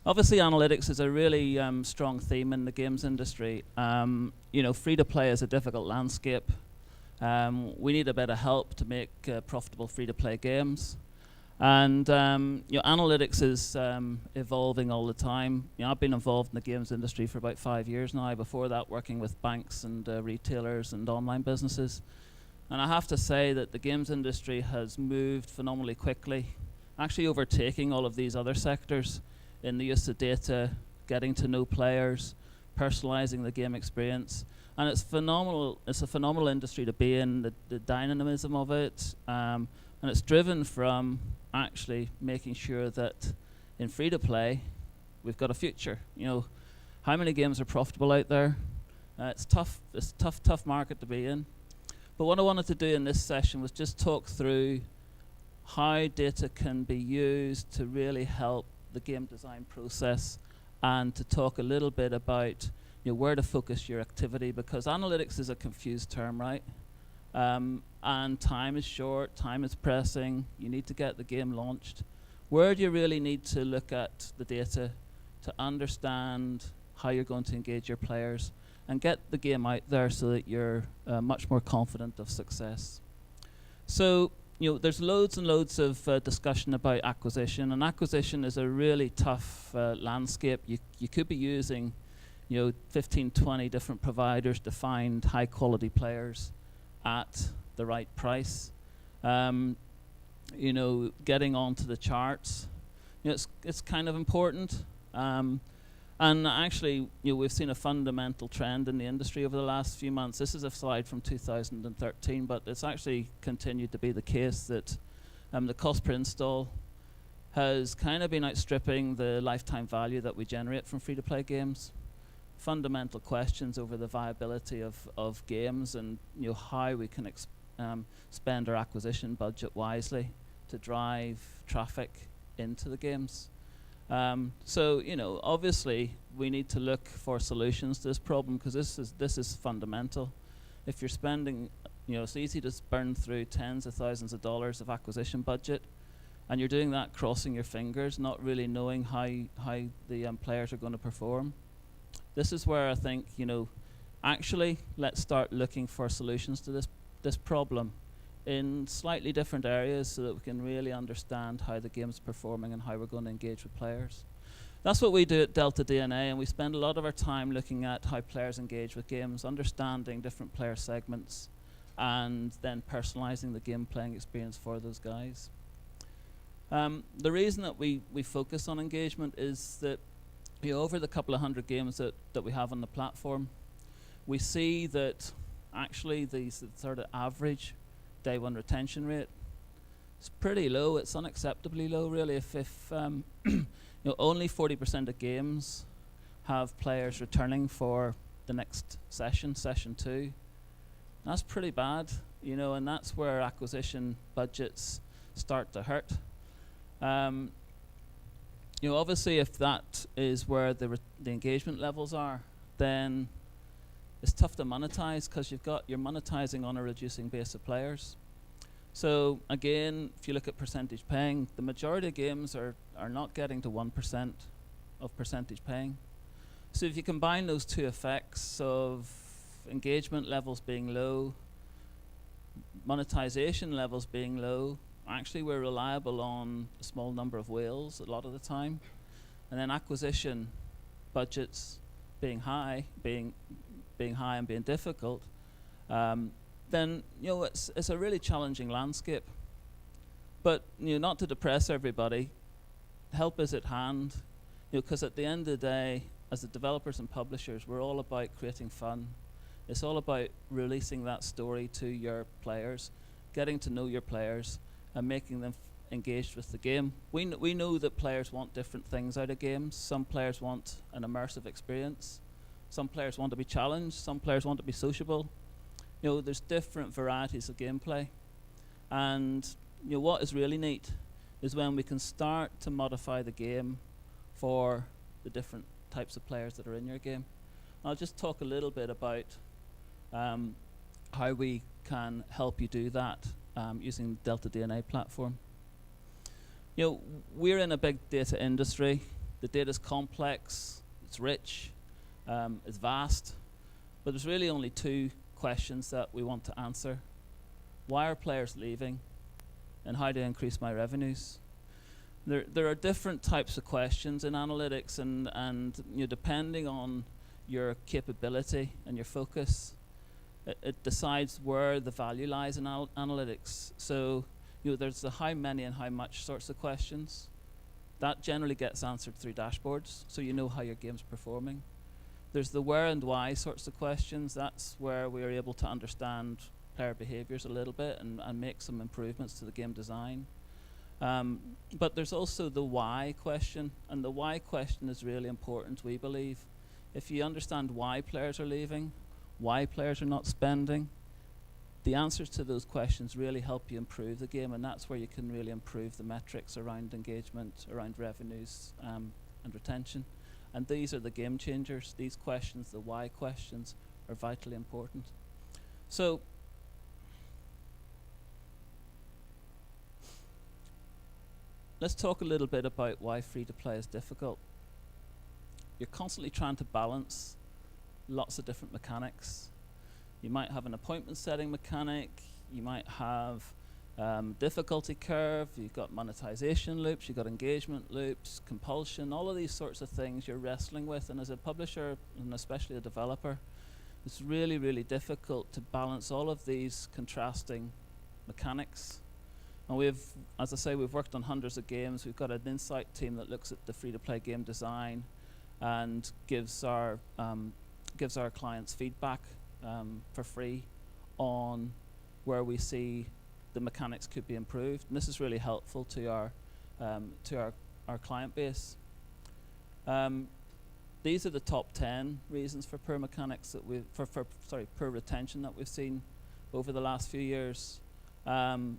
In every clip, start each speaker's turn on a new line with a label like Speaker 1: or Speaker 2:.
Speaker 1: Obviously, analytics is a really strong theme in the games industry. Free-to-play is a difficult landscape. We need a bit of help to make profitable free-to-play games. And analytics is evolving all the time. I've been involved in the games industry for about 5 years now. Before that, working with banks and retailers and online businesses. And I have to say that the games industry has moved phenomenally quickly, actually overtaking all of these other sectors in the use of data, getting to know players, personalizing the game experience. And it's phenomenal. It's a phenomenal industry to be in, the dynamism of it. And it's driven from actually making sure that in free-to-play, we've got a future. How many games are profitable out there? It's tough. It's a tough market to be in. But what I wanted to do in this session was just talk through how data can be used to really help the game design process, and to talk a little bit about where to focus your activity, because analytics is a confused term, right? And time is short, time is pressing, you need to get the game launched. Where do you really need to look at the data to understand how you're going to engage your players and get the game out there so that you're much more confident of success? So, there's loads and loads of discussion about acquisition, and acquisition is a really tough landscape. You could be using 15, 20 different providers to find high quality players at the right price. Getting onto the charts, it's kind of important. And actually, we've seen a fundamental trend in the industry over the last few months. This is a slide from 2013, but it's actually continued to be the case that the cost per install has kind of been outstripping the lifetime value that we generate from free-to-play games. Fundamental questions over the viability of games, and how we can spend our acquisition budget wisely to drive traffic into the games. Obviously we need to look for solutions to this problem, because this is fundamental. If you're spending, it's easy to burn through tens of thousands of dollars of acquisition budget, and you're doing that crossing your fingers, not really knowing how the players are going to perform. This is where I think, actually let's start looking for solutions to this problem in slightly different areas, so that we can really understand how the game's performing and how we're going to engage with players. That's what we do at Delta DNA, and we spend a lot of our time looking at how players engage with games, understanding different player segments, and then personalizing the game playing experience for those guys. The reason that we focus on engagement is that over the couple of hundred games that we have on the platform, we see that actually the sort of average day one retention rate is pretty low. It's unacceptably low, really. If only 40% of games have players returning for the next session 2, that's pretty bad, and that's where acquisition budgets start to hurt. Obviously, if that is where the engagement levels are, then it's tough to monetize, because you're monetizing on a reducing base of players. So again, if you look at percentage paying, the majority of games are not getting to 1% of percentage paying. So if you combine those two effects of engagement levels being low, monetization levels being low, actually we're reliable on a small number of whales a lot of the time, and then acquisition budgets being high and being difficult, then it's a really challenging landscape. But not to depress everybody, help is at hand, because at the end of the day, as the developers and publishers, we're all about creating fun. It's all about releasing that story to your players, getting to know your players, and making them engaged with the game. We know that players want different things out of games. Some players want an immersive experience. Some players want to be challenged. Some players want to be sociable. There's different varieties of gameplay. And what is really neat is when we can start to modify the game for the different types of players that are in your game. I'll just talk a little bit about how we can help you do that using the Delta DNA platform. We're in a big data industry. The data is complex, it's rich, it's vast, but there's really only two questions that we want to answer. Why are players leaving, and how do I increase my revenues? There are different types of questions in analytics, and depending on your capability and your focus, it decides where the value lies in analytics. So there's the how many and how much sorts of questions. That generally gets answered through dashboards, so you know how your game's performing. There's the where and why sorts of questions. That's where we are able to understand player behaviors a little bit and make some improvements to the game design. But there's also the why question, and the why question is really important, we believe. If you understand why players are leaving, why players are not spending, the answers to those questions really help you improve the game, and that's where you can really improve the metrics around engagement, around revenues, and retention. And these are the game changers. These questions, the why questions, are vitally important. So let's talk a little bit about why free-to-play is difficult. You're constantly trying to balance lots of different mechanics. You might have an appointment setting mechanic, you might have difficulty curve, you've got monetization loops, you've got engagement loops, compulsion, all of these sorts of things you're wrestling with, and as a publisher, and especially a developer, it's really, really difficult to balance all of these contrasting mechanics. And as I say, we've worked on hundreds of games. We've got an insight team that looks at the free-to-play game design and gives our clients feedback for free on where we see the mechanics could be improved, and this is really helpful to our client base. These are the top 10 reasons for poor mechanics that poor retention that we've seen over the last few years. And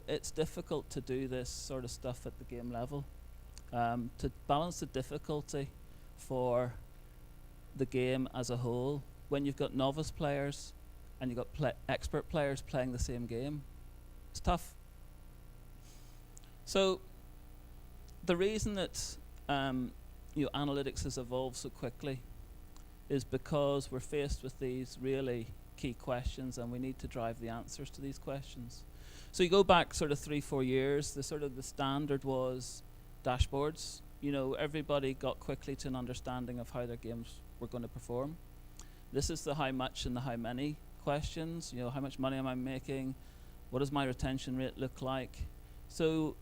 Speaker 1: it's difficult to do this sort of stuff at the game level. To balance the difficulty for the game as a whole, when you've got novice players and you've got expert players playing the same game, it's tough. So the reason that analytics has evolved so quickly is because we're faced with these really key questions, and we need to drive the answers to these questions. So you go back sort of 3-4 years, the standard was dashboards. Everybody got quickly to an understanding of how their games were going to perform. This is the how much and the how many questions. How much money am I making? What does my retention rate look like? So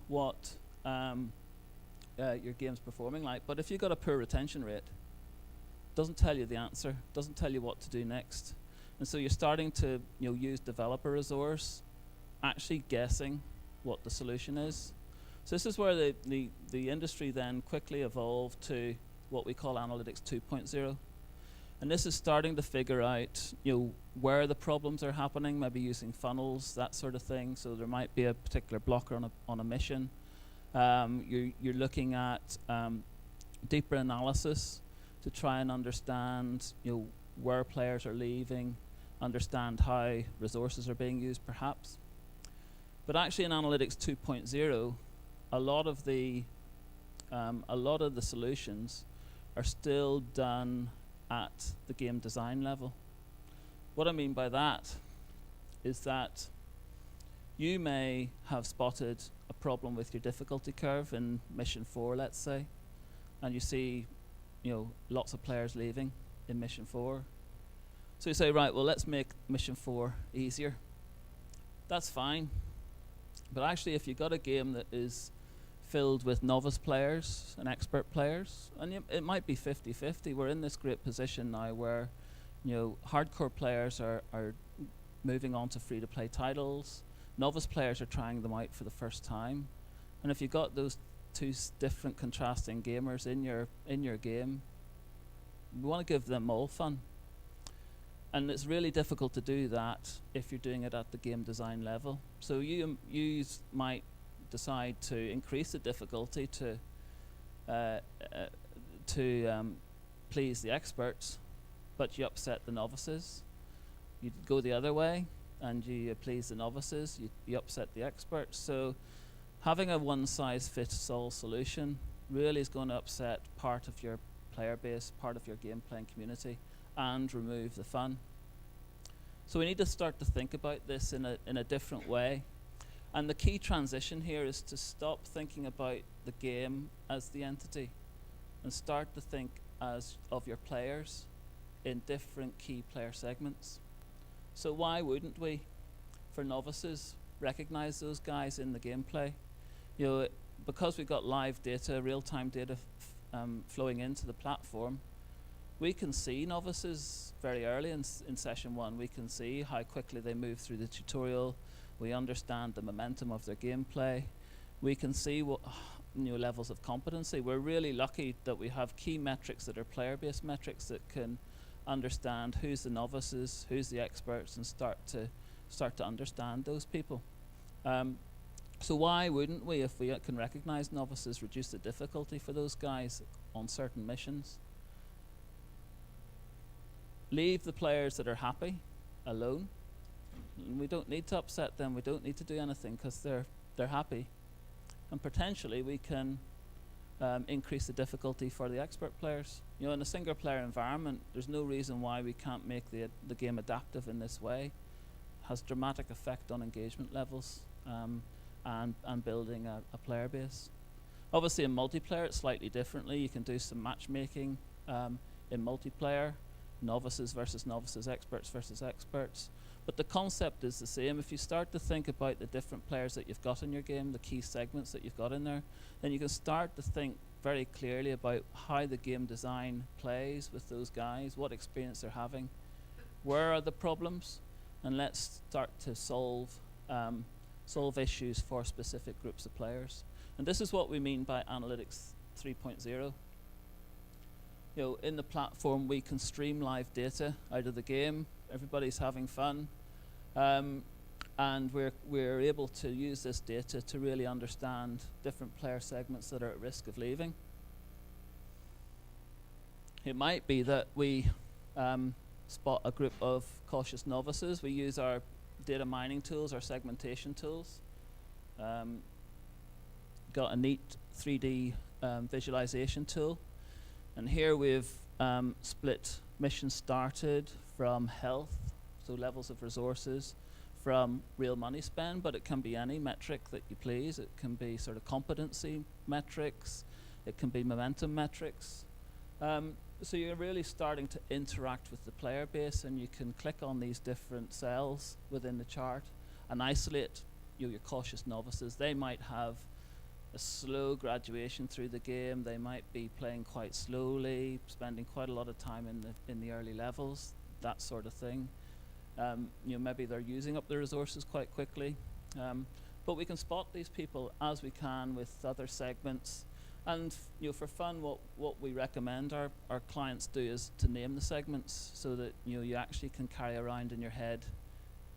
Speaker 1: what your game's performing like. But if you've got a poor retention rate, it doesn't tell you the answer, doesn't tell you what to do next. And so you're starting to use developer resource, actually guessing what the solution is. So this is where the industry then quickly evolved to what we call analytics 2.0. And this is starting to figure out where the problems are happening, maybe using funnels, that sort of thing. So there might be a particular blocker on a mission. You're looking at deeper analysis to try and understand where players are leaving, understand how resources are being used perhaps. But actually in analytics 2.0, a lot of the solutions are still done at the game design level. What I mean by that is that you may have spotted a problem with your difficulty curve in mission 4, let's say, and you see lots of players leaving in mission 4. So you say, right, well, let's make mission 4 easier. That's fine. But actually, if you've got a game that is filled with novice players and expert players, and it might be 50-50. We're in this great position now where hardcore players are moving on to free-to-play titles. Novice players are trying them out for the first time. And if you've got those two different contrasting gamers in your game, we want to give them all fun. And it's really difficult to do that if you're doing it at the game design level. So you might decide to increase the difficulty to please the experts, but you upset the novices. You go the other way and you please the novices, you upset the experts. So Having a one-size-fits-all solution really is going to upset part of your player base, part of your game playing community, and remove the fun. So we need to start to think about this in a different way. And the key transition here is to stop thinking about the game as the entity and start to think as of your players in different key player segments. So why wouldn't we, for novices, recognize those guys in the gameplay? You know, because we've got live data, real-time data flowing into the platform, we can see novices very early in session one. We can see how quickly they move through the tutorial. We understand the momentum of their gameplay. We can see what new levels of competency. We're really lucky that we have key metrics that are player-based metrics that can understand who's the novices, who's the experts, and start to understand those people. So why wouldn't we, if we can recognize novices, reduce the difficulty for those guys on certain missions? Leave the players that are happy alone. And we don't need to upset them. We don't need to do anything because they're happy. And potentially we can increase the difficulty for the expert players. You know, in a single player environment, there's no reason why we can't make the game adaptive in this way. It has dramatic effect on engagement levels and building a player base. Obviously in multiplayer it's slightly differently. You can do some matchmaking in multiplayer, novices versus novices, experts versus experts. But the concept is the same. If you start to think about the different players that you've got in your game, the key segments that you've got in there, then you can start to think very clearly about how the game design plays with those guys, what experience they're having, where are the problems, and let's start to solve issues for specific groups of players. And this is what we mean by Analytics 3.0. You know, in the platform we can stream live data out of the game. Everybody's having fun. And we're able to use this data to really understand different player segments that are at risk of leaving. It might be that we spot a group of cautious novices. We use our data mining tools, our segmentation tools. Got a neat 3D visualization tool. And here we've split mission started from health, so levels of resources, from real money spend, but it can be any metric that you please. It can be sort of competency metrics. It can be momentum metrics. So you're really starting to interact with the player base, and you can click on these different cells within the chart and isolate your cautious novices. They might have a slow graduation through the game. They might be playing quite slowly, spending quite a lot of time in the early levels, that sort of thing. You know, maybe they're using up their resources quite quickly. But we can spot these people as we can with other segments. And you know, for fun, what we recommend our clients do is to name the segments so that you actually can carry around in your head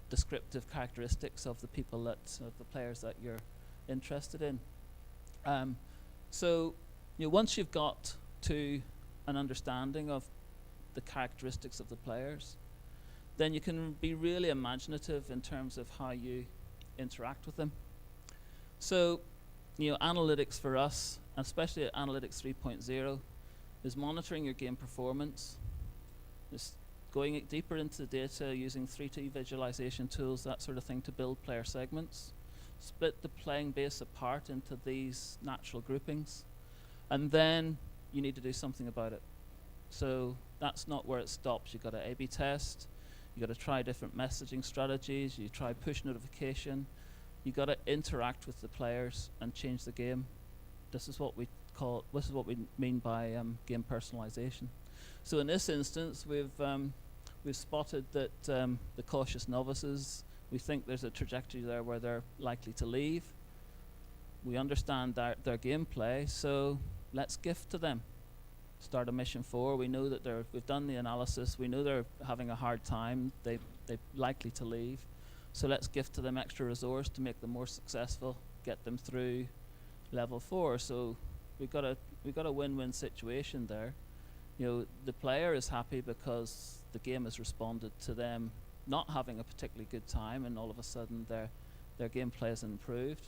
Speaker 1: descriptive characteristics of the people of the players that you're interested in. So once you've got to an understanding of the characteristics of the players, then you can be really imaginative in terms of how you interact with them. So analytics for us, especially at Analytics 3.0, is monitoring your game performance. It's going deeper into the data, using 3D visualization tools, that sort of thing, to build player segments. Split the playing base apart into these natural groupings. And then you need to do something about it. So that's not where it stops. You've got to A/B test. You've got to try different messaging strategies. You try push notification. You've got to interact with the players and change the game. This is what we mean by game personalization. So in this instance, we've spotted that the cautious novices, we think there's a trajectory there where they're likely to leave. We understand their gameplay, so let's gift to them. Start a mission 4. We know that we've done the analysis. We know they're having a hard time. They're likely to leave. So let's gift to them extra resource to make them more successful, get them through level 4. So we've got a win-win situation there. The player is happy because the game has responded to them not having a particularly good time, and all of a sudden their gameplay has improved.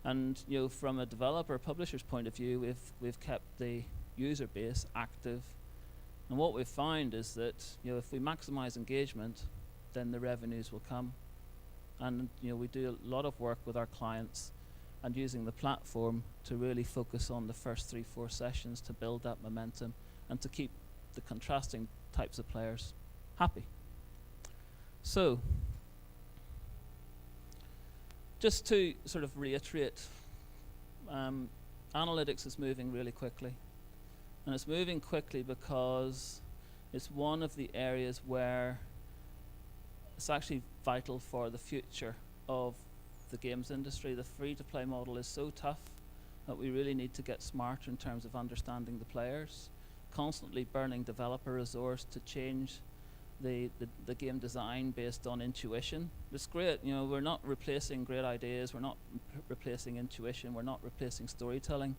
Speaker 1: And from a developer publisher's point of view, we've kept the user base active, and what we've found is that if we maximize engagement, then the revenues will come. And we do a lot of work with our clients and using the platform to really focus on the first 3-4 sessions to build that momentum and to keep the contrasting types of players happy. So, just to sort of reiterate, analytics is moving really quickly. And it's moving quickly because it's one of the areas where it's actually vital for the future of the games industry. The free-to-play model is so tough that we really need to get smarter in terms of understanding the players, constantly burning developer resource to change the game design based on intuition. It's great, we're not replacing great ideas, we're not replacing intuition, we're not replacing storytelling,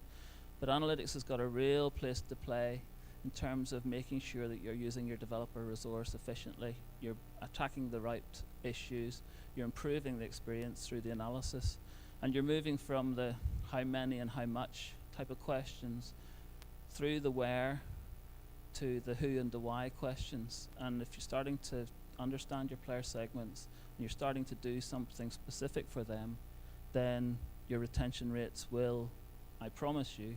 Speaker 1: but analytics has got a real place to play in terms of making sure that you're using your developer resource efficiently, you're attacking the right issues, you're improving the experience through the analysis, and you're moving from the how many and how much type of questions through the where to the who and the why questions. And if you're starting to understand your player segments and you're starting to do something specific for them, then your retention rates will, I promise you,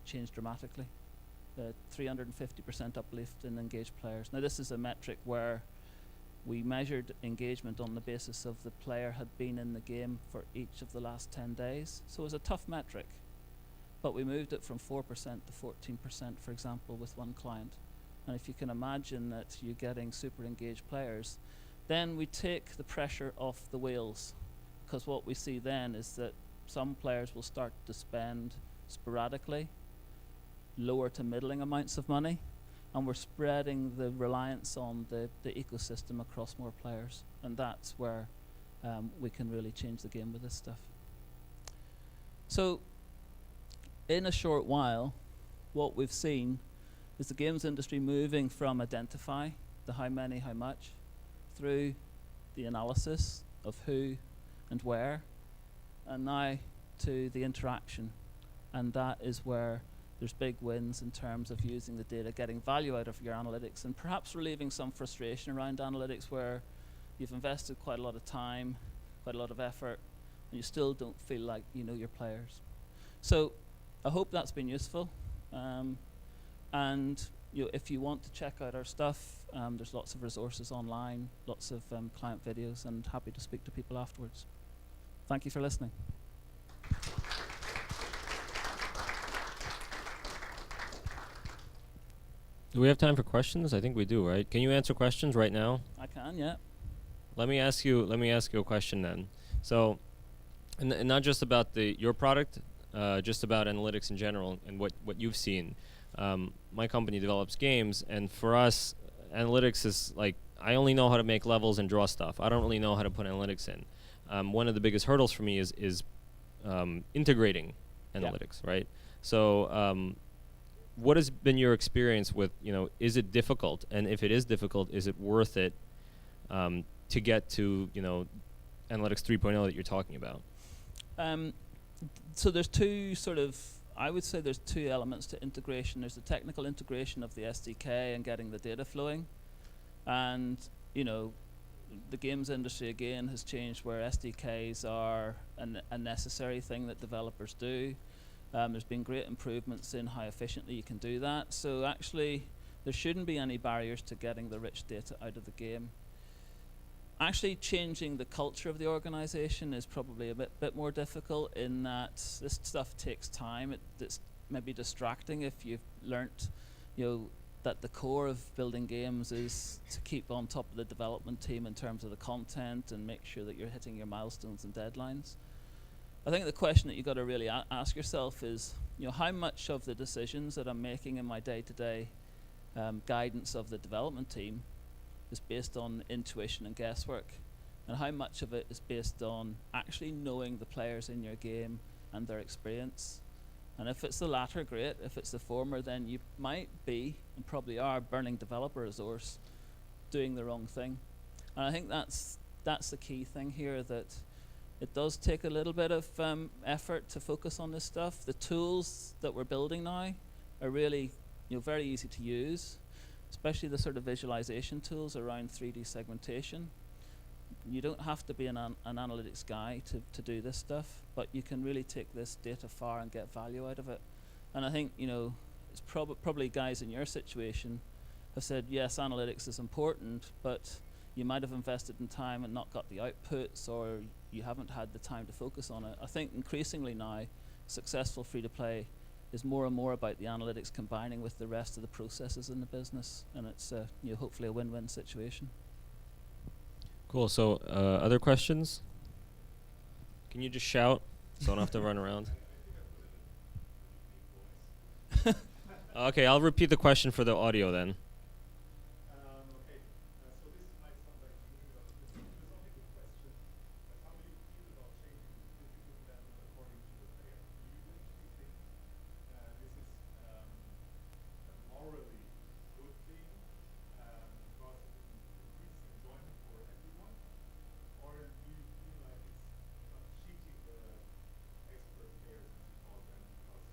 Speaker 1: change dramatically. 350% uplift in engaged players. Now this is a metric where we measured engagement on the basis of the player had been in the game for each of the last 10 days. So it was a tough metric. But we moved it from 4% to 14%, for example, with one client. And if you can imagine that you're getting super engaged players, then we take the pressure off the wheels. Because what we see then is that some players will start to spend sporadically, lower to middling amounts of money, and we're spreading the reliance on the ecosystem across more players. And that's where we can really change the game with this stuff. So, in a short while, what we've seen is the games industry moving from identify, the how many, how much, through the analysis of who and where, and now to the interaction. And that is where there's big wins in terms of using the data, getting value out of your analytics, and perhaps relieving some frustration around analytics where you've invested quite a lot of time, quite a lot of effort, and you still don't feel like you know your players. So I hope that's been useful. And if you want to check out our stuff, there's lots of resources online, lots of client videos, and happy to speak to people afterwards. Thank you for listening.
Speaker 2: Do we have time for questions? I think we do, right? Can you answer questions right now?
Speaker 1: I can, yeah.
Speaker 2: Let me ask you a question then. So, and not just about your product, just about analytics in general and what you've seen. My company develops games, and for us, analytics is like, I only know how to make levels and draw stuff. I don't really know how to put analytics in. One of the biggest hurdles for me is integrating analytics, right? So, what has been your experience with, is it difficult? And if it is difficult, is it worth it to get to, analytics 3.0 that you're talking about?
Speaker 1: So there's I would say there's two elements to integration. There's the technical integration of the SDK and getting the data flowing. And, the games industry, again, has changed where SDKs are a necessary thing that developers do. There's been great improvements in how efficiently you can do that. So actually, there shouldn't be any barriers to getting the rich data out of the game. Actually changing the culture of the organization is probably a bit more difficult in that this stuff takes time. It's maybe distracting if you've learnt, that the core of building games is to keep on top of the development team in terms of the content and make sure that you're hitting your milestones and deadlines. I think the question that you've got to really ask yourself is, how much of the decisions that I'm making in my day-to-day guidance of the development team is based on intuition and guesswork, and how much of it is based on actually knowing the players in your game and their experience. And if it's the latter, great. If it's the former, then you might be, and probably are, burning developer resource doing the wrong thing. And I think that's the key thing here, that It does take a little bit of effort to focus on this stuff. The tools that we're building now are really, very easy to use, especially the sort of visualization tools around 3D segmentation. You don't have to be an analytics guy to do this stuff, but you can really take this data far and get value out of it. And I think, it's probably guys in your situation have said, yes, analytics is important, but you might have invested in time and not got the outputs, or you haven't had the time to focus on it. I think increasingly now, successful free-to-play is more and more about the analytics combining with the rest of the processes in the business, and it's hopefully a win-win situation.
Speaker 2: Cool. So, other questions? Can you just shout so I don't have to run around? Okay, I'll repeat the question for the audio then.
Speaker 3: Okay, so this might sound like a philosophical question, but how do you feel about changing the difficulty level according to the player? Do you actually think this is a morally good thing because it increases enjoyment for everyone? Or do you feel like it's not cheating the expert players, as you call them, because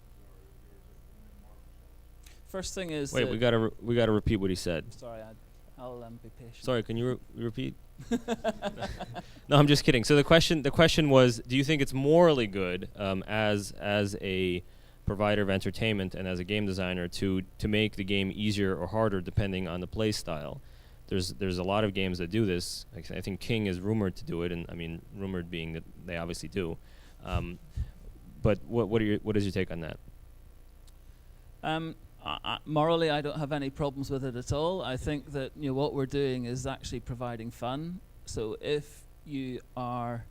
Speaker 3: you're just in a more challenge?
Speaker 1: First thing is,
Speaker 2: Wait, we gotta repeat what he said.
Speaker 1: sorry, I'll be patient.
Speaker 2: Sorry, can you repeat? No, I'm just kidding. So the question was, do you think it's morally good as a provider of entertainment and as a game designer to make the game easier or harder depending on the play style? There's a lot of games that do this. I think King is rumored to do it, and I mean rumored being that they obviously do. But what is your take on that?
Speaker 1: Morally, I don't have any problems with it at all. I think that what we're doing is actually providing fun. So if you are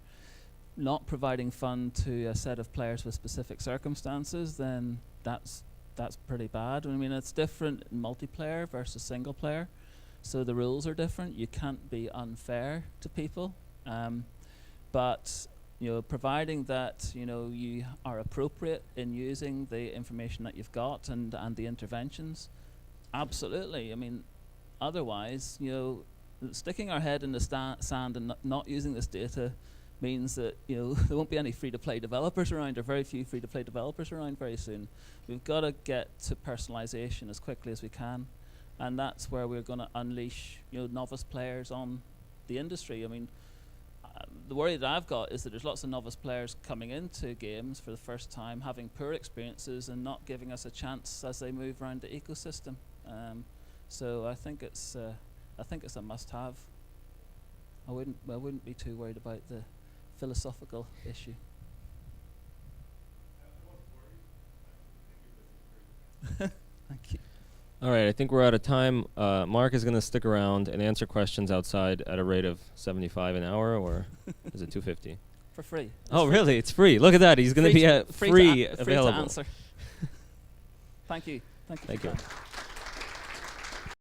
Speaker 1: not providing fun to a set of players with specific circumstances, then that's pretty bad. I mean, it's different in multiplayer versus single player, so the rules are different. You can't be unfair to people, but providing that you are appropriate in using the information that you've got and the interventions, absolutely. I mean, otherwise, sticking our head in the sand and not using this data means that there won't be any free-to-play developers around, or very few free-to-play developers around very soon. We've got to get to personalization as quickly as we can, and that's where we're going to unleash novice players on the industry. I mean, the worry that I've got is that there's lots of novice players coming into games for the first time, having poor experiences and not giving us a chance as they move around the ecosystem. So I think it's a must-have. I wouldn't be too worried about the philosophical issue. Thank you.
Speaker 2: All right, I think we're out of time. Mark is going to stick around and answer questions outside at a rate of 75 an hour, or is it 250?
Speaker 1: For free.
Speaker 2: Oh, really? It's free. Look at that. He's going to be free
Speaker 1: free
Speaker 2: available.
Speaker 1: to answer. Thank you. Thank you.
Speaker 2: Thank you.